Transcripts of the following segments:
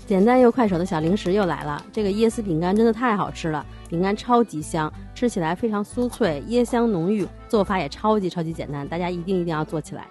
简单又快手的小零食又来了，这个椰丝饼干真的太好吃了，饼干超级香，吃起来非常酥脆，椰香浓郁，做法也超级简单，大家一定要做起来。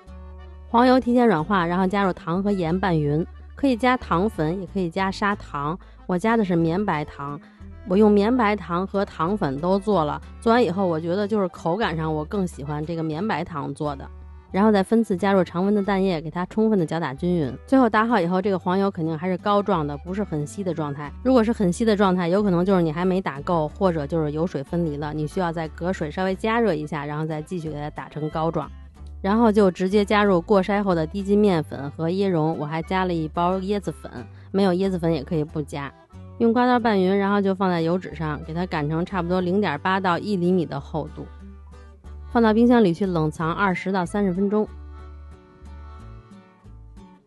黄油提前软化，然后加入糖和盐拌匀，可以加糖粉，也可以加砂糖，我加的是绵白糖，我用绵白糖和糖粉都做了，做完以后我觉得就是口感上我更喜欢这个绵白糖做的。然后再分次加入常温的蛋液，给它充分的搅打均匀。最后打好以后，这个黄油肯定还是膏状的，不是很稀的状态。如果是很稀的状态，有可能就是你还没打够，或者就是油水分离了，你需要再隔水稍微加热一下，然后再继续给它打成膏状。然后就直接加入过筛后的低筋面粉和椰蓉，我还加了一包椰子粉，没有椰子粉也可以不加。用刮刀拌匀，然后就放在油纸上，给它擀成差不多 0.8到1厘米的厚度。放到冰箱里去冷藏20到30分钟，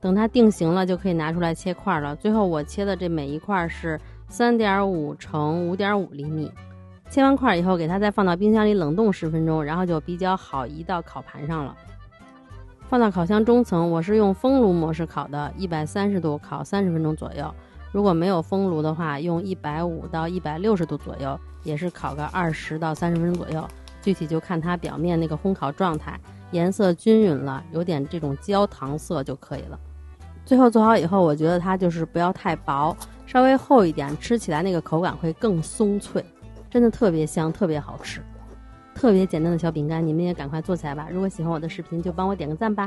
等它定型了就可以拿出来切块了。最后我切的这每一块是 3.5乘 5.5厘米。切完块以后，给它再放到冰箱里冷冻10分钟，然后就比较好移到烤盘上了。放到烤箱中层，我是用风炉模式烤的，130度烤30分钟左右。如果没有风炉的话，用150到160度左右，也是烤个20到30分钟左右。具体就看它表面那个烘烤状态，颜色均匀了，有点这种焦糖色就可以了。最后做好以后，我觉得它就是不要太薄，稍微厚一点，吃起来那个口感会更松脆，真的特别香，特别好吃。特别简单的小饼干，你们也赶快做起来吧。如果喜欢我的视频，就帮我点个赞吧。